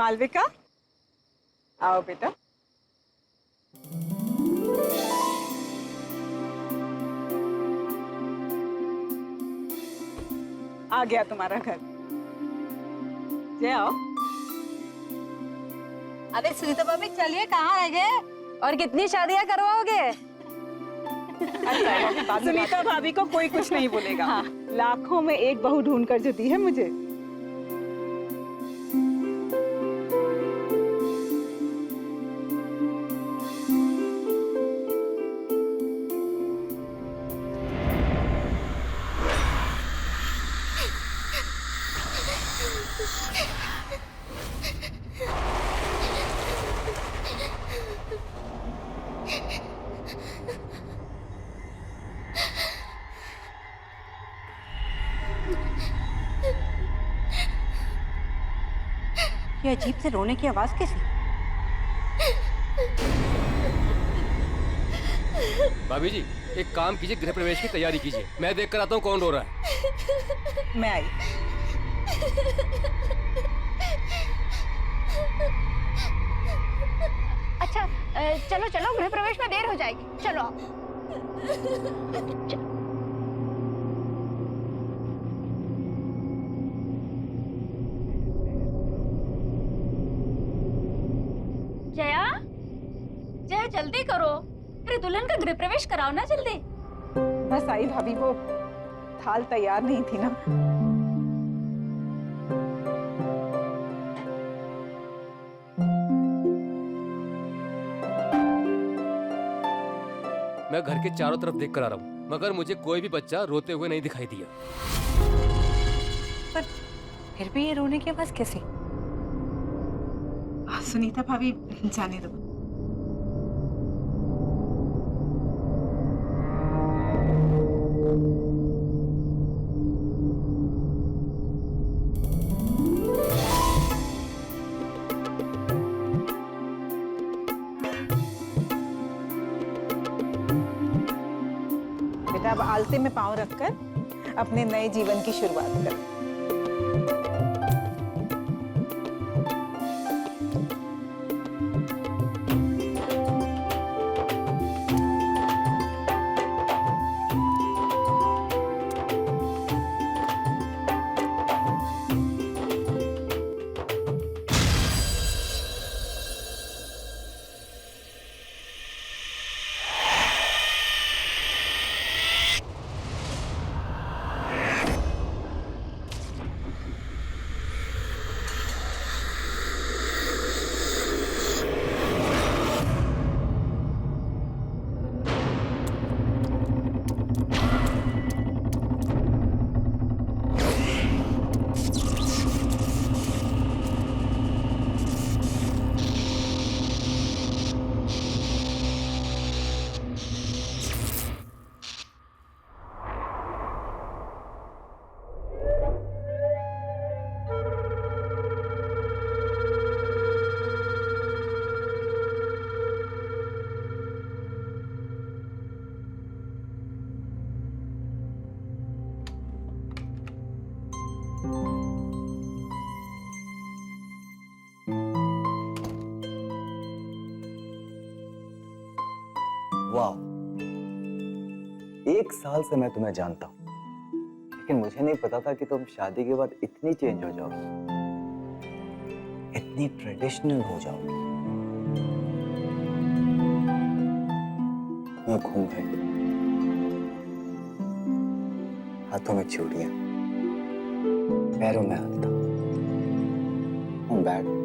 मालविका, आओ बेटा। आ गया तुम्हारा घर। जय आओ। अरे सुनीता भाभी चलिए, कहाँ रह गए? और कितनी शादियां करवाओगे? सुनीता भाभी को कोई कुछ नहीं बोलेगा। हाँ। लाखों में एक बहू ढूंढ कर जो दी है मुझे। ये अजीब से रोने की आवाज कैसी? भाभी जी, एक काम कीजिए, गृह प्रवेश की तैयारी कीजिए। मैं देख कर आता हूँ कौन रो रहा है। मैं आई। अच्छा चलो चलो, गृह प्रवेश में देर हो जाएगी, चलो आओ। जया, जया जल्दी करो, अरे दुल्हन का गृह प्रवेश कराओ ना जल्दी। बस आई भाभी, वो थाल तैयार नहीं थी ना। मैं घर के चारों तरफ देख कर आ रहा हूँ, मगर मुझे कोई भी बच्चा रोते हुए नहीं दिखाई दिया। पर फिर भी ये रोने की आवाज कैसी? सुनीता भाभी जाने दो। बेटा अब आलते में पांव रखकर अपने नए जीवन की शुरुआत कर। वाह, 1 साल से मैं तुम्हें जानता हूं, लेकिन मुझे नहीं पता था कि तुम शादी के बाद इतनी चेंज हो जाओगी, इतनी ट्रेडिशनल हो जाओगी। घूंघट, हाथों में चूड़ियां, पैरों में हल्का, बैग,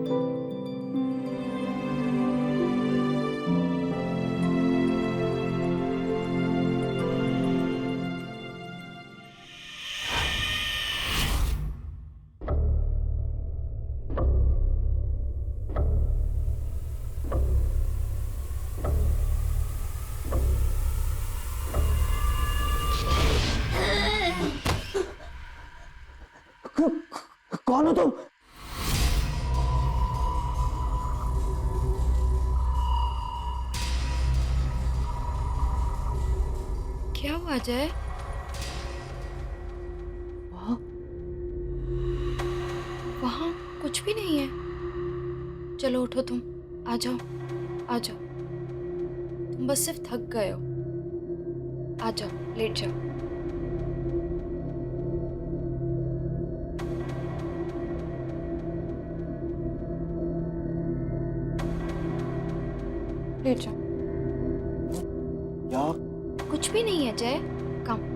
कौन हो तुम? क्या हुआ जय? वहाँ कुछ भी नहीं है। चलो उठो, तुम आ जाओ, आ जाओ। तुम बस सिर्फ थक गए हो। आ जाओ, लेट जाओ। लेट जाओ। यार कुछ भी नहीं है जय, कम।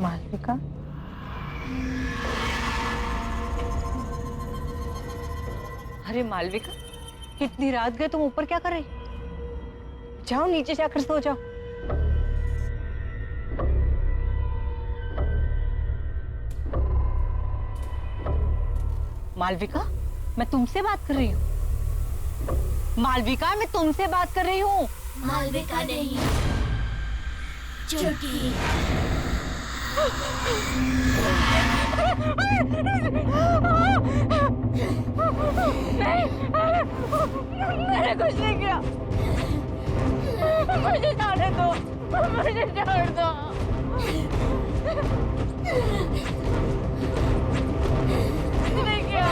मालविका, अरे मालविका, इतनी रात गए तुम ऊपर क्या कर रही? जाओ नीचे जाकर सो जाओ। मालविका, मैं तुमसे बात कर रही हूँ। मालविका, मैं तुमसे बात कर रही हूँ। मालविका नहीं, चुटकी। मैंने कुछ नहीं किया, मुझे जाने दो, मुझे छोड़ दो। नहीं किया,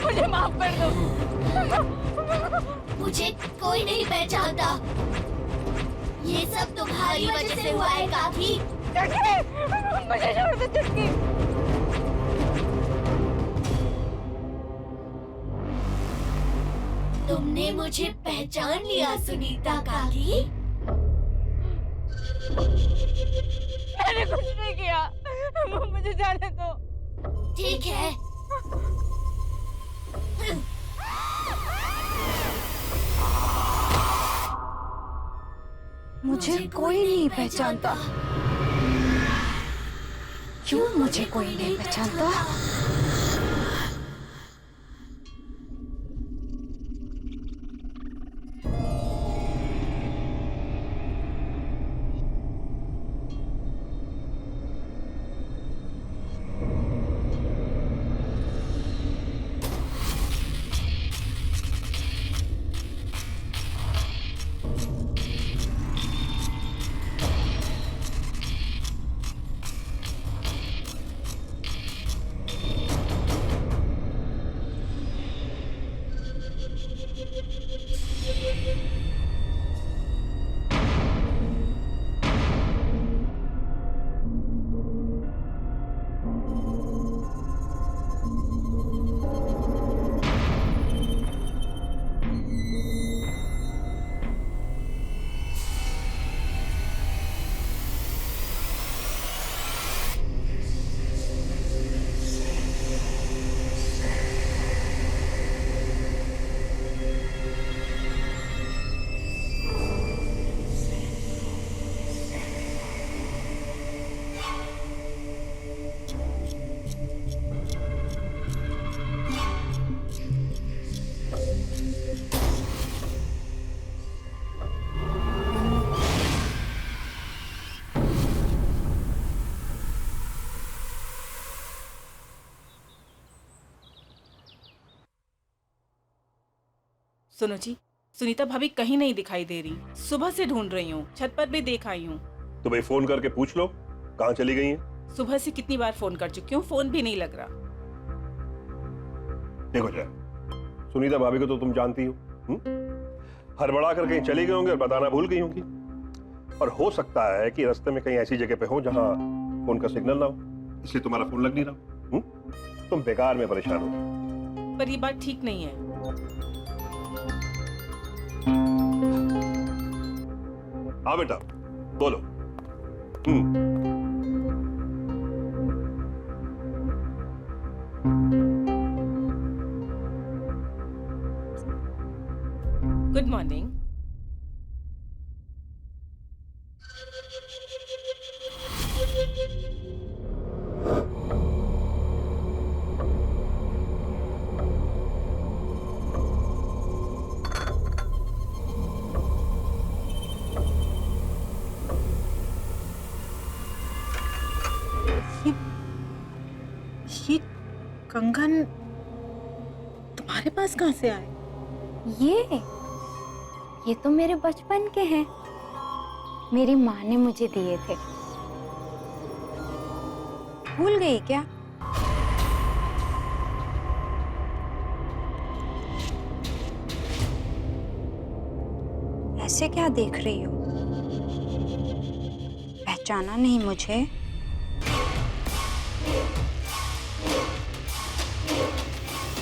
मुझे माफ कर दो। मुझे कोई नहीं पहचानता। ये सब तुम्हारी वजह से हुआ है काकी। मुझे छोड़ दो चुटकी। तुमने मुझे पहचान लिया सुनीता काकी। मैंने कुछ नहीं किया, मुझे जाने दो। ठीक है। मुझे कोई नहीं पहचानता। क्यों मुझे कोई नहीं पहचानता? सुनो जी, सुनीता भाभी कहीं नहीं दिखाई दे रही। सुबह से ढूंढ रही हूँ, छत पर भी देख आई हूँ। तो भाई फोन करके पूछ लो कहाँ चली गई हैं। सुबह से कितनी बार फोन कर चुकी हूँ, फोन भी नहीं लग रहा। देखो जय, सुनीता भाभी को तो तुम जानती हो, हड़बड़ा कर कहीं चली गई होंगी और बताना भूल गई होंगी। और हो सकता है कि रास्ते में कहीं ऐसी जगह पे हो जहां फोन का सिग्नल ना हो, इसलिए तुम्हारा फोन लग नहीं रहा। तुम बेकार में परेशान हो। पर ये बात ठीक नहीं है। हाँ बेटा बोलो। Good morning. ये कंगन तुम्हारे पास कहाँ से आए? ये तो मेरे बचपन के हैं। मेरी माँ ने मुझे दिए थे। भूल गई क्या? ऐसे क्या देख रही हो? पहचाना नहीं मुझे?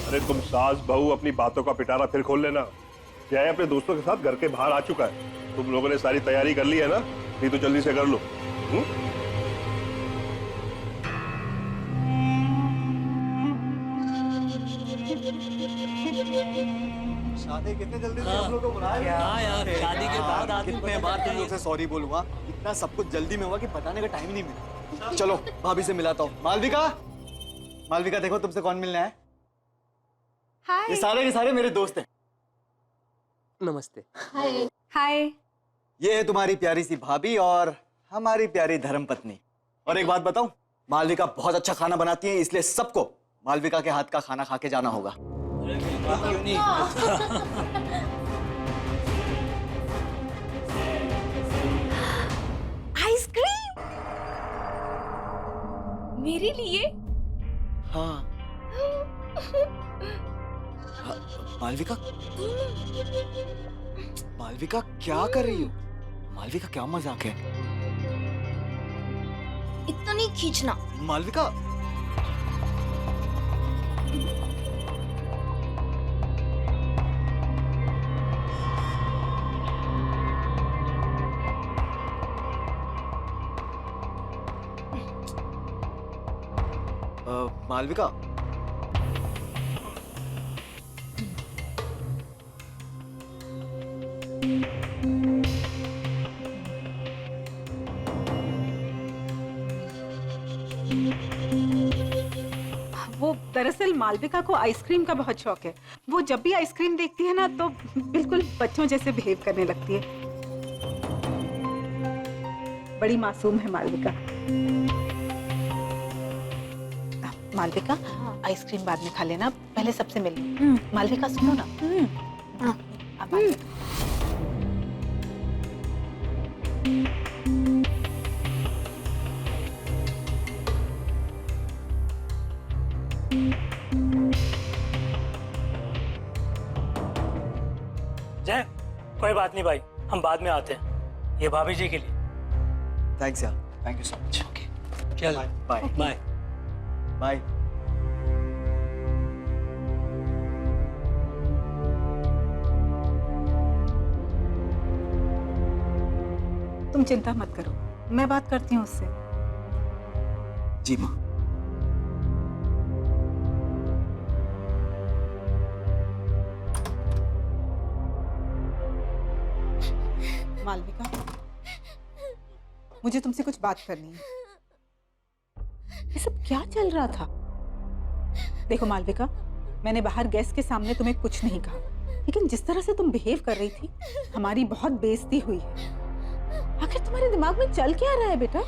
अरे तुम सास बहू अपनी बातों का पिटारा फिर खोल लेना। जय अपने दोस्तों के साथ घर के बाहर आ चुका है। तुम लोगों ने सारी तैयारी कर ली है ना? नहीं तो जल्दी से कर लो। शादी कितने जल्दी से हम लोग को बुलाया? क्या यार, शादी के बाद आदमी कितने बार तुम लोग से सॉरी बोलूंगा। इतना सब कुछ जल्दी में हुआ कि बताने का टाइम नहीं मिला। चलो भाभी से मिलाता हूँ। मालविका, मालविका देखो तुमसे कौन मिलना है। हाय। ये सारे के सारे मेरे दोस्त हैं। नमस्ते। हाय। हाय। ये है तुम्हारी प्यारी सी भाभी और हमारी प्यारी धर्मपत्नी। और एक बात बताऊं, मालविका बहुत अच्छा खाना बनाती है, इसलिए सबको मालविका के हाथ का खाना खा के जाना होगा। आइसक्रीम मेरे लिए? हाँ। मालविका, मालविका क्या कर रही हो? मालविका क्या मजाक है? इतना नहीं खींचना। मालविका, मालविका, वो दरअसल मालविका को आइसक्रीम का बहुत शौक है। वो जब भी आइसक्रीम देखती है ना तो बिल्कुल बच्चों जैसे बिहेव करने लगती है। बड़ी मासूम है मालविका। मालविका, आइसक्रीम बाद में खा लेना, पहले सबसे मिल। मालविका सुनो ना। अब आ जाओ। जय, कोई बात नहीं भाई, हम बाद में आते हैं। ये भाभी जी के लिए। थैंक्स यार, थैंक यू सो मच। चल बाय बाय। बाय। तुम चिंता मत करो, मैं बात करती हूँ उससे। जी माँ। मालविका, मुझे तुमसे कुछ बात करनी है। ये सब क्या चल रहा था? देखो मालविका, मैंने बाहर गेस्ट के सामने तुम्हें कुछ नहीं कहा, लेकिन जिस तरह से तुम बिहेव कर रही थी, हमारी बहुत बेइज्जती हुई है। आखिर तुम्हारे दिमाग में चल क्या रहा है बेटा?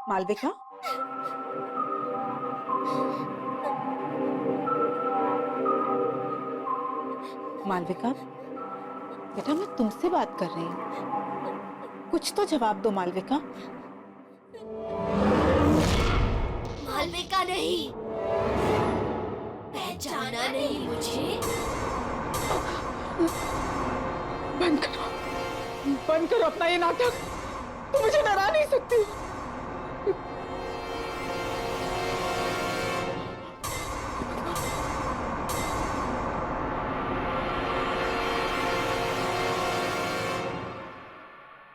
मालविका, मालविका, बेटा मैं तुमसे बात कर रही हूँ, कुछ तो जवाब दो मालविका। मालविका नहीं, पहचाना नहीं मुझे? बंद करो अपना ये नाटक, तुम मुझे डरा नहीं सकती।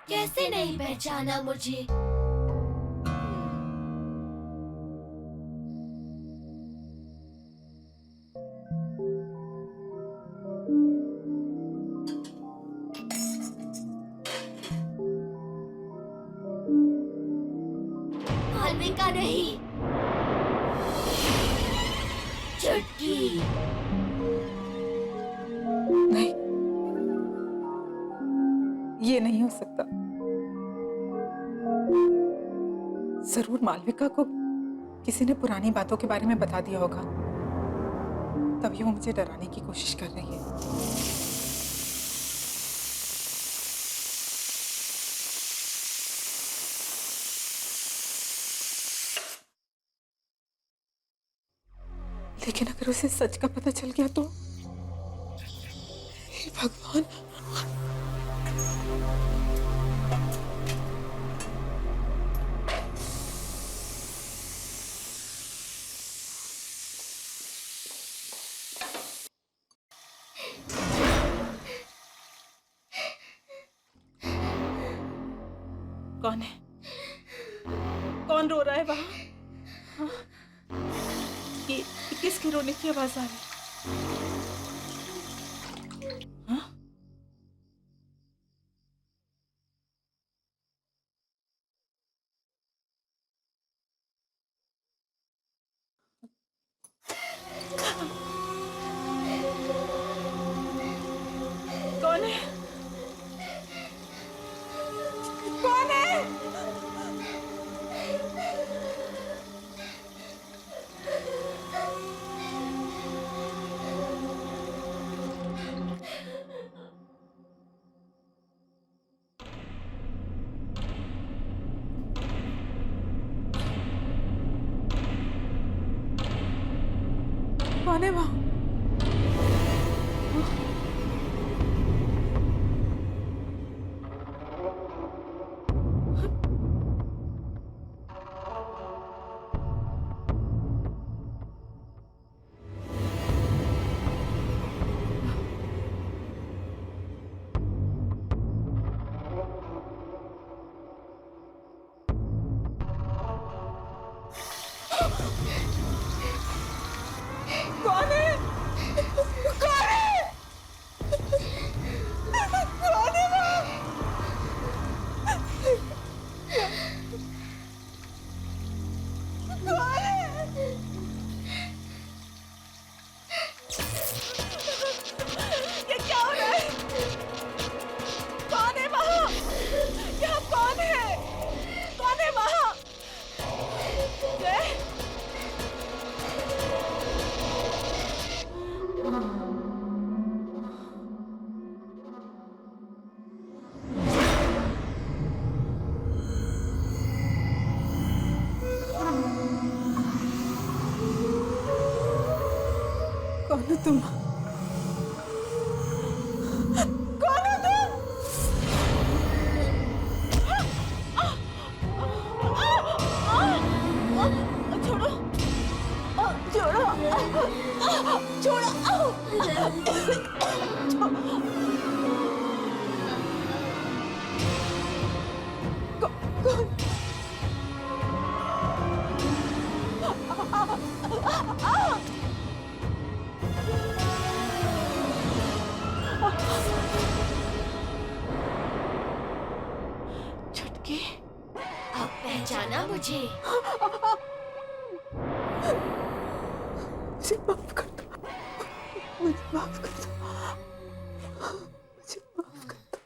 कैसे नहीं पहचाना मुझे? मालविका नहीं, चुटकी। नहीं, ये नहीं हो सकता। जरूर मालविका को किसी ने पुरानी बातों के बारे में बता दिया होगा, तभी वो मुझे डराने की कोशिश कर रही है। लेकिन अगर उसे सच का पता चल गया तो? हे भगवान। कौन है? कौन रो रहा है वहां? हाँ? ये किसकी रोने की आवाज आ रही है? हाँ? कौन है? कौन है? कौन है वहां? कौन है? कौन है? कौन है वहां? कौन है? ये क्या हो रहा है? कौन है वहां? यहाँ कौन है? कौन है वहां? जय? कौन हो तुम? कौन हो तुम? छोड़ो, छोड़ो, छुटकी, अब पहचाना मुझे? मुझे माफ कर दो, मुझे माफ कर दो, मुझे माफ कर दो।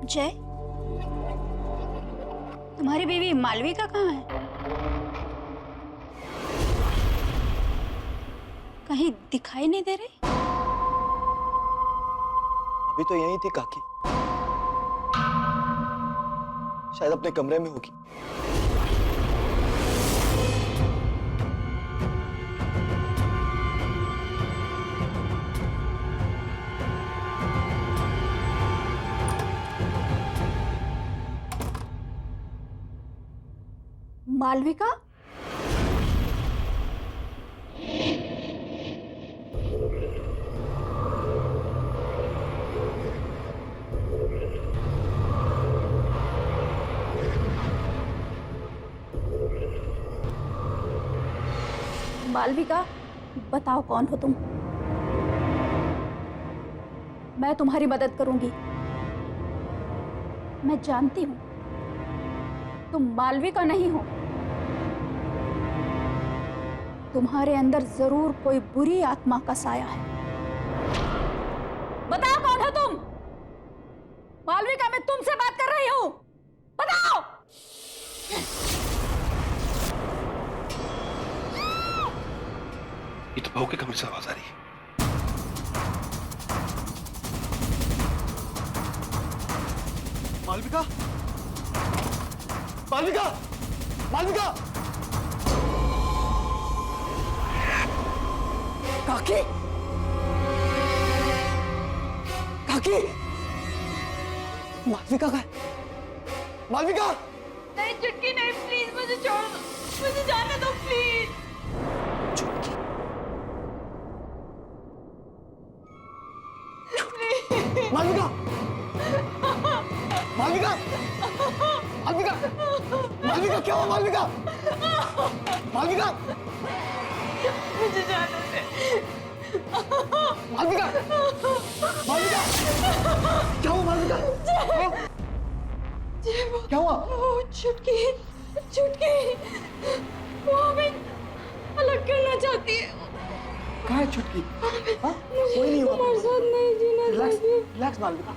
जय, तुम्हारी बीवी मालविका कहाँ है? कहीं दिखाई नहीं दे रही। अभी तो यही थी काकी, शायद अपने कमरे में होगी। मालविका? मालविका, बताओ कौन हो तुम? मैं तुम्हारी मदद करूंगी। मैं जानती हूं तुम मालविका नहीं हो। तुम्हारे अंदर जरूर कोई बुरी आत्मा का साया है। बताओ कौन हो तुम? मालविका, मैं तुमसे बात कर रही हूं, बताओ। ये तो बहू के कमरे से आवाज आ रही है। मालविका, मालविका, मालविका! काकी, काकी! मालविका का, मालविका! नहीं चुटकी, नहीं, प्लीज मुझे छोड़ दो, मुझे जाने दो प्लीज। चुटकी, मालविका, मालविका, मालविका, मालविका क्या हुआ? मालविका, मालविका, मुझे जाने दे। मालविका, मालविका, क्या हुआ? मालविका, क्या हुआ? चुटकी, चुटकी, वो हमें अलग करना चाहती है। कहाँ है चुटकी? हाँ? कोई नहीं हुआ। तुम्हारे साथ नहीं जीना रिलैक्स, चाहती। रिलैक्स मालविका।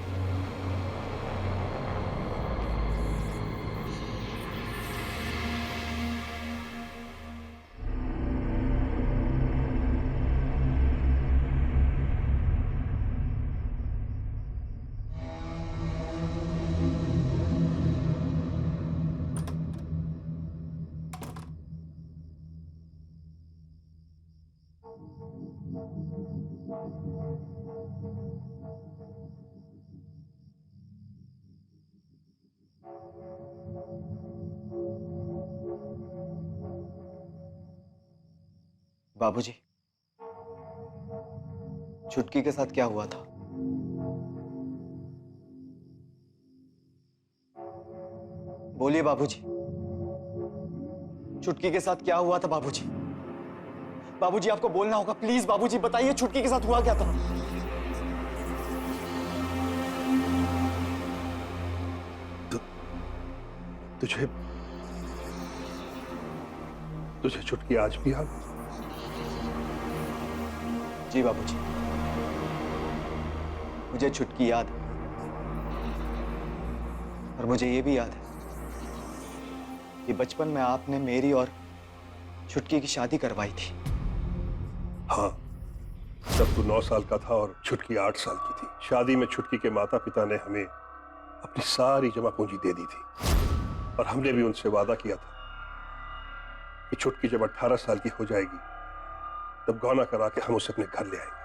बाबूजी, चुटकी के साथ क्या हुआ था? बोलिए बाबूजी, चुटकी के साथ क्या हुआ था? बाबूजी, बाबूजी आपको बोलना होगा, प्लीज बाबूजी बताइए चुटकी के साथ हुआ क्या था? तुझे चुटकी आज भी याद? जी बाबूजी, मुझे चुटकी याद है, और मुझे ये भी याद है कि बचपन में आपने मेरी और चुटकी की शादी करवाई थी। हाँ, जब तू 9 साल का था और चुटकी 8 साल की थी। शादी में चुटकी के माता पिता ने हमें अपनी सारी जमा पूंजी दे दी थी, और हमने भी उनसे वादा किया था कि चुटकी जब 18 साल की हो जाएगी तब गौना करा के हम उसे अपने घर ले आएंगे।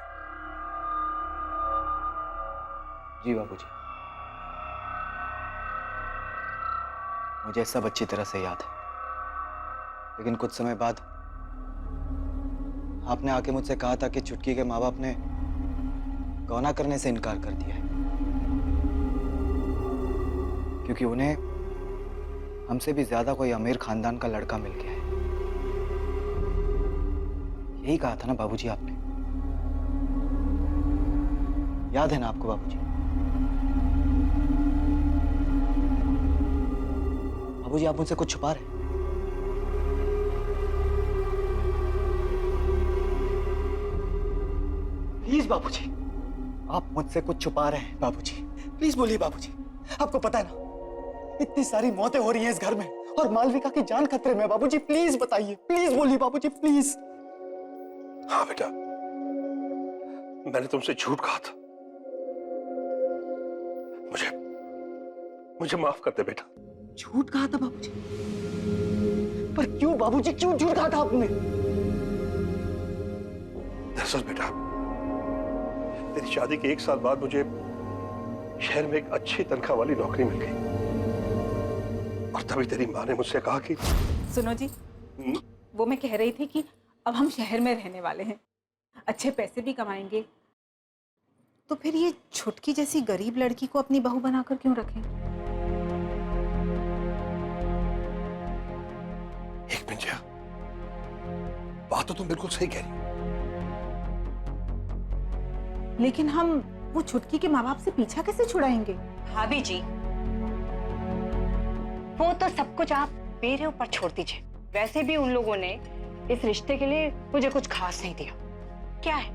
जी बाबूजी, मुझे सब अच्छी तरह से याद है, लेकिन कुछ समय बाद आपने आके मुझसे कहा था कि चुटकी के माँ बाप ने गौना करने से इनकार कर दिया है, क्योंकि उन्हें हमसे भी ज्यादा कोई अमीर खानदान का लड़का मिल गया है। यही कहा था ना बाबूजी आपने? याद है ना आपको बाबूजी? बाबूजी, आप मुझसे कुछ छुपा रहे हैं? प्लीज बाबूजी, आप मुझसे कुछ छुपा रहे हैं बाबूजी। प्लीज बोलिए बाबूजी, आपको पता है ना, इतनी सारी मौतें हो रही हैं इस घर में और मालविका की जान खतरे में। बाबूजी प्लीज बताइए, प्लीज बोलिए बाबूजी प्लीज। हाँ बेटा, मैंने तुमसे झूठ कहा था। मुझे माफ कर दे बेटा। झूठ कहा था बाबूजी? पर क्यों बाबूजी, क्यों झूठ कहा था आपने? दरअसल बेटा, तेरी शादी के 1 साल बाद मुझे शहर में एक अच्छी तनख्वाह वाली नौकरी मिल गई और तभी तेरी माँ ने मुझसे कहा कि सुनो जी, वो मैं कह रही थी कि अब हम शहर में रहने वाले हैं, अच्छे पैसे भी कमाएंगे, तो फिर ये छुटकी जैसी गरीब लड़की को अपनी बहू बनाकर क्यों रखें? एक मिनट जया, बात तो तुम बिल्कुल सही कह रही हो, लेकिन हम वो छुटकी के माँ बाप से पीछा कैसे छुड़ाएंगे? भाभी जी, वो तो सब कुछ आप मेरे ऊपर छोड़ दीजिए। वैसे भी उन लोगों ने इस रिश्ते के लिए मुझे कुछ खास नहीं दिया। क्या है,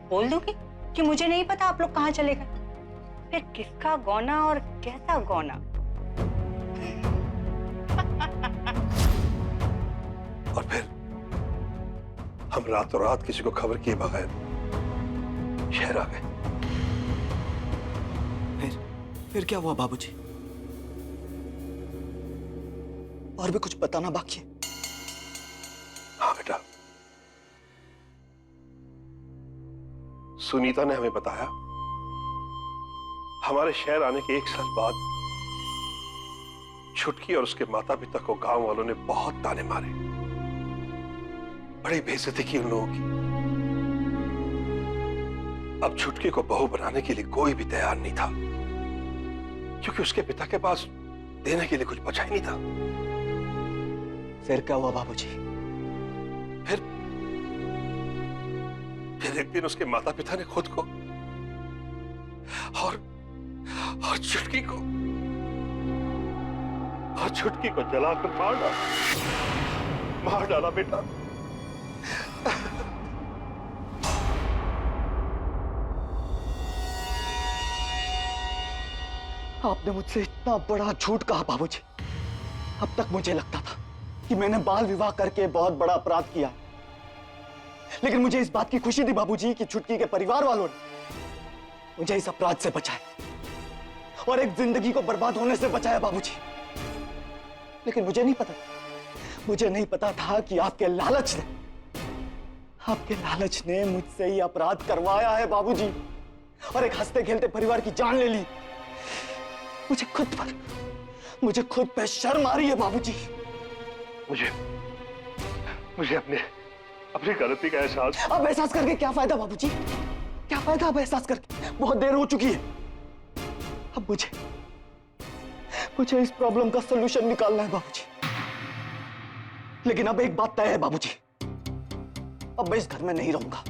बोल दूंगी कि मुझे नहीं पता आप लोग कहाँ चले गए। फिर किसका गौना और कैसा गौना। और फिर हम रातों रात किसी को खबर किए बगैर शहर आ गए। फिर क्या हुआ बाबूजी? और भी कुछ बताना बाकी है? हाँ बेटा, सुनीता ने हमें बताया हमारे शहर आने के 1 साल बाद छुटकी और उसके माता पिता को गांव वालों ने बहुत ताने मारे, बड़ी बेइज्जती की उन लोगों की। अब छुटकी को बहू बनाने के लिए कोई भी तैयार नहीं था, क्योंकि उसके पिता के पास देने के लिए कुछ बचा ही नहीं था। फिर क्या हुआ बाबूजी? फिर एक दिन उसके माता पिता ने खुद को और छुटकी को जलाकर मार डाला बेटा। आपने मुझसे इतना बड़ा झूठ कहा बाबूजी। अब तक मुझे लगता था कि मैंने बाल विवाह करके बहुत बड़ा अपराध किया, लेकिन मुझे इस बात की खुशी थी बाबूजी कि छुटकी के परिवार वालों ने मुझे इस अपराध से बचाया और एक जिंदगी को बर्बाद होने से बचाया बाबूजी। लेकिन मुझे नहीं पता था कि आपके लालच ने मुझसे ये अपराध करवाया है बाबूजी, और एक हंसते खेलते परिवार की जान ले ली। मुझे खुद पे शर्म आ रही है बाबूजी। मुझे अपनी गलती का एहसास। अब एहसास करके क्या फायदा बाबूजी? क्या फायदा अब एहसास करके? बहुत देर हो चुकी है। अब मुझे इस प्रॉब्लम का सलूशन निकालना है बाबूजी। लेकिन अब एक बात तय है बाबूजी, अब मैं इस घर में नहीं रहूंगा।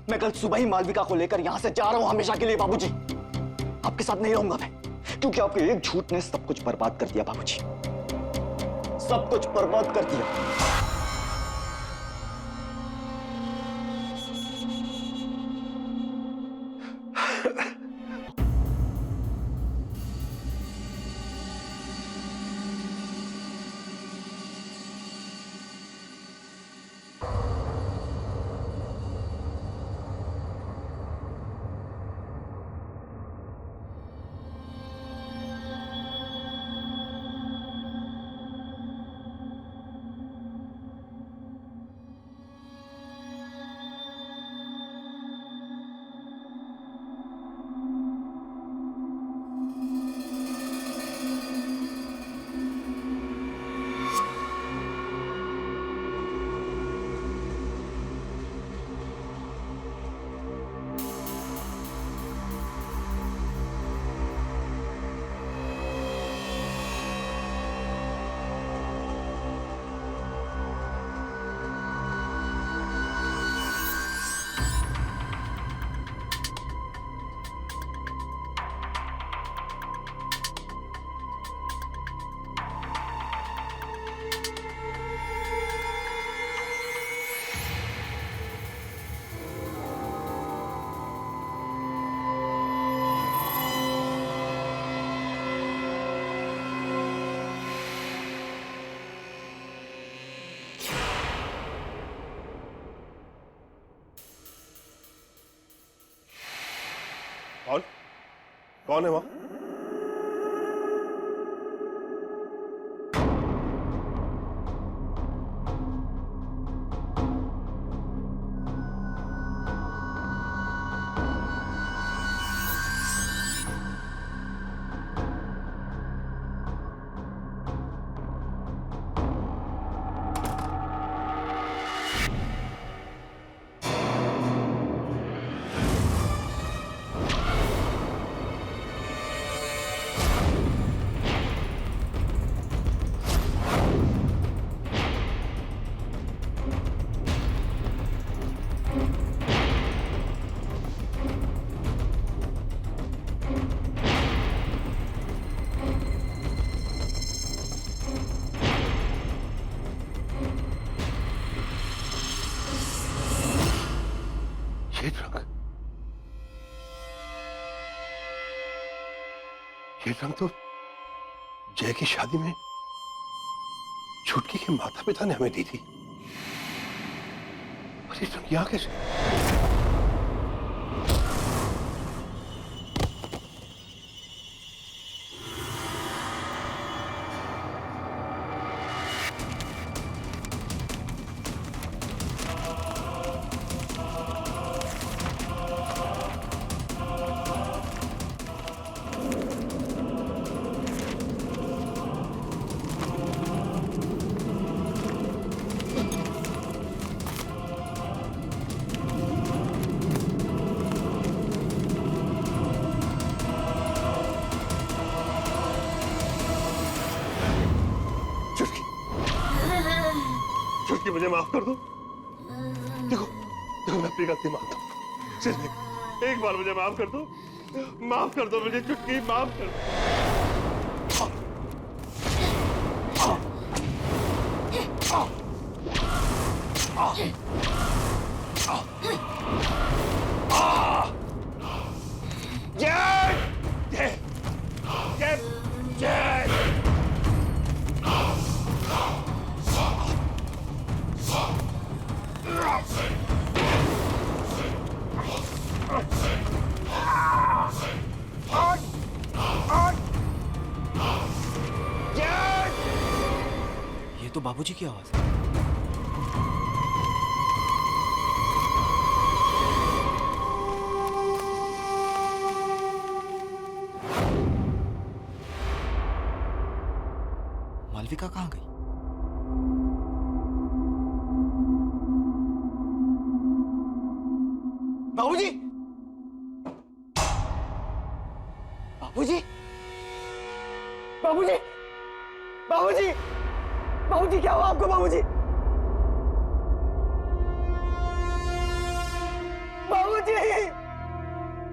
मैं कल सुबह ही मालविका को लेकर यहां से जा रहा हूं हमेशा के लिए बाबूजी। आपके साथ नहीं रहूंगा मैं, क्योंकि आपके एक झूठ ने सब कुछ बर्बाद कर दिया बाबूजी, सब कुछ बर्बाद कर दिया। कौन है वहां? ये रंग तो जय की शादी में छुटकी के माता पिता ने हमें दी थी। और ये रंग यहाँ कैसे? छुटकी मुझे माफ कर दो। देखो देखो मैं अपनी गलती मानता हूँ। सिर्फ एक बार मुझे माफ कर दो। माफ कर दो मुझे छुटकी, माफ कर दो। जय जय जय जय। ये तो बाबूजी की आवाज है। मालविका कहाँ गई? बाबूजी! बाबूजी! बाबूजी! बाबूजी! बाबूजी क्या हुआ आपको बाबूजी? बाबूजी!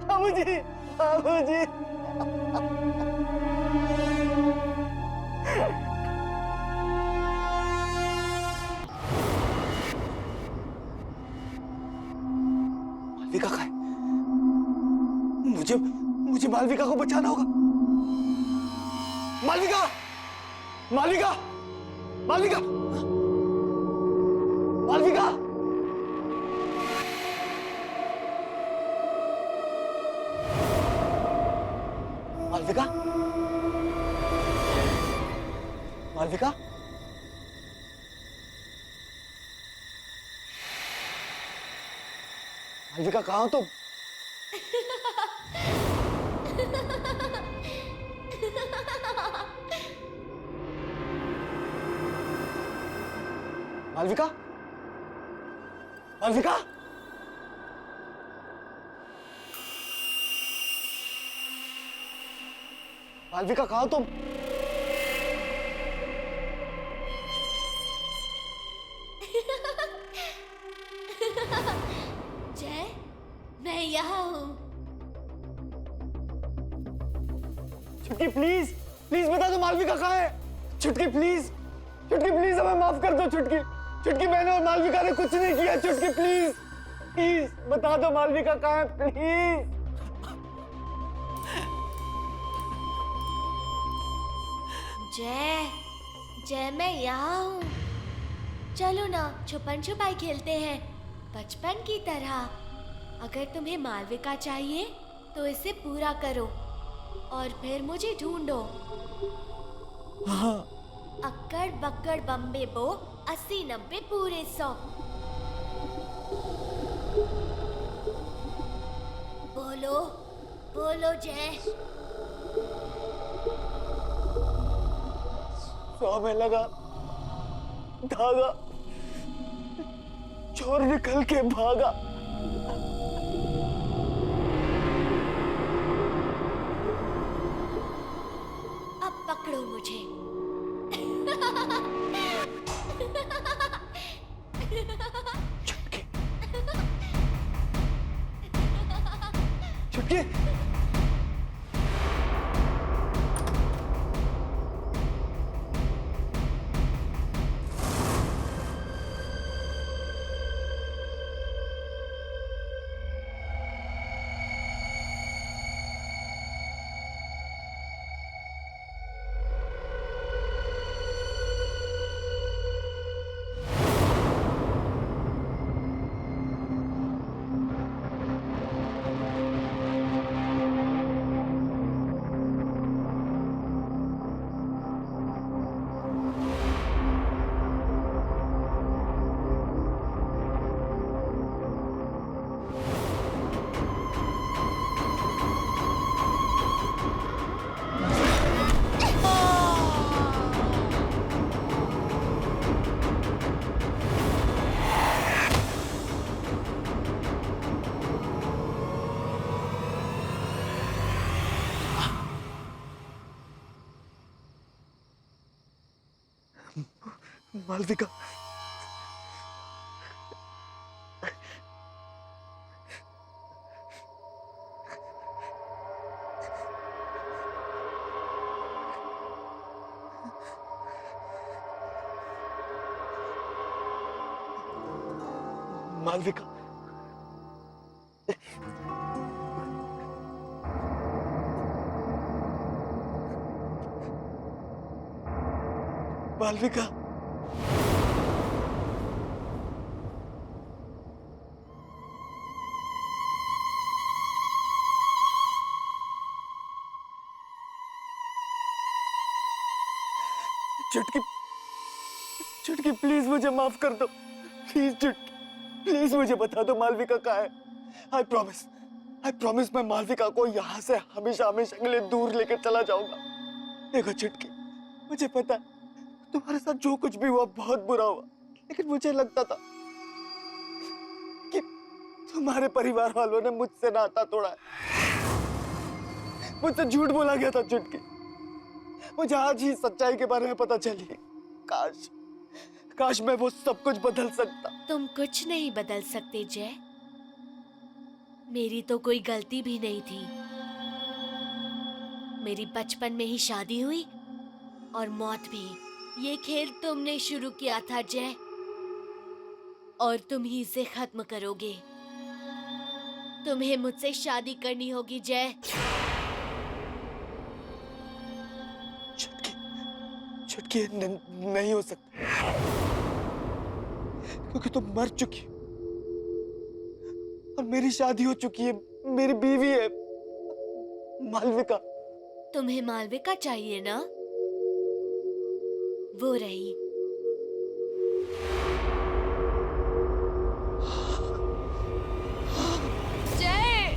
बाबूजी! बाबूजी! मालविका कहाँ है? मुझे मालविका को बचाना होगा। मालविका! मालविका! मालविका! मालविका! मालविका! मालविका! मालविका कहाँ हो तुम? मालविका? मालविका? मालविका कहाँ तुम? जय, मैं यहाँ हूँ। छुटकी प्लीज, प्लीज बता दो मालविका कहाँ है? छुटकी प्लीज, छुटकी प्लीज हमें माफ कर दो। छुटकी, छुटकी मैंने और मालविका ने कुछ नहीं किया। छुटकी प्लीज, प्लीज बता दो मालविका कहाँ है प्लीज। जय, जय मैं यहाँ हूँ। चलो ना छुपन छुपाई खेलते हैं बचपन की तरह। अगर तुम्हें मालविका चाहिए तो इसे पूरा करो। और फिर मुझे ढूंढो। हाँ। अक्कड़ बक्कड़ बम्बे बो 80-90 पूरे 100। बोलो बोलो जय। 100 में लगा धागा, चोर निकल के भागा। अब पकड़ो मुझे। चुटकी, चुटकी। मालविका, मालविका, मालविका। चुटकी, चुटकी प्लीज मुझे माफ कर दो। प्लीज चुटकी, प्लीज मुझे बता दो मालविका कहाँ है। आई प्रॉमिस मैं मालविका को यहाँ से हमेशा हमेशा के लिए दूर लेकर चला जाऊंगा। देखो चुटकी, मुझे पता है तुम्हारे साथ जो कुछ भी हुआ बहुत बुरा हुआ, लेकिन मुझे लगता था कि तुम्हारे परिवार वालों ने मुझसे नाता तोड़ा है, मुझसे झूठ बोला गया था चुटकी। मुझे आज ही सच्चाई के बारे में पता चली। काश मैं वो सब कुछ बदल सकता। तुम कुछ नहीं बदल सकते जय। मेरी तो कोई गलती भी नहीं थी। मेरी बचपन में ही शादी हुई और मौत भी। ये खेल तुमने शुरू किया था जय, और तुम ही इसे खत्म करोगे। तुम्हें मुझसे शादी करनी होगी जय। चुटकी, नहीं हो सकता, क्योंकि तुम मर चुकी हो और मेरी शादी हो चुकी है, मेरी बीवी है मालविका। तुम्हें मालविका चाहिए ना? वो रही। जय।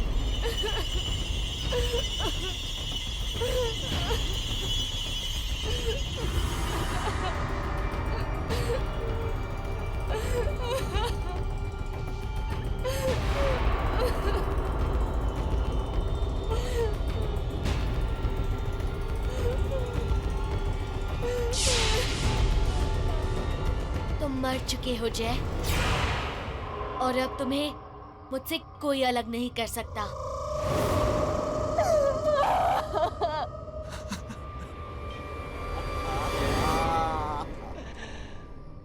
तुम मर चुके हो जय, और अब तुम्हें मुझसे कोई अलग नहीं कर सकता।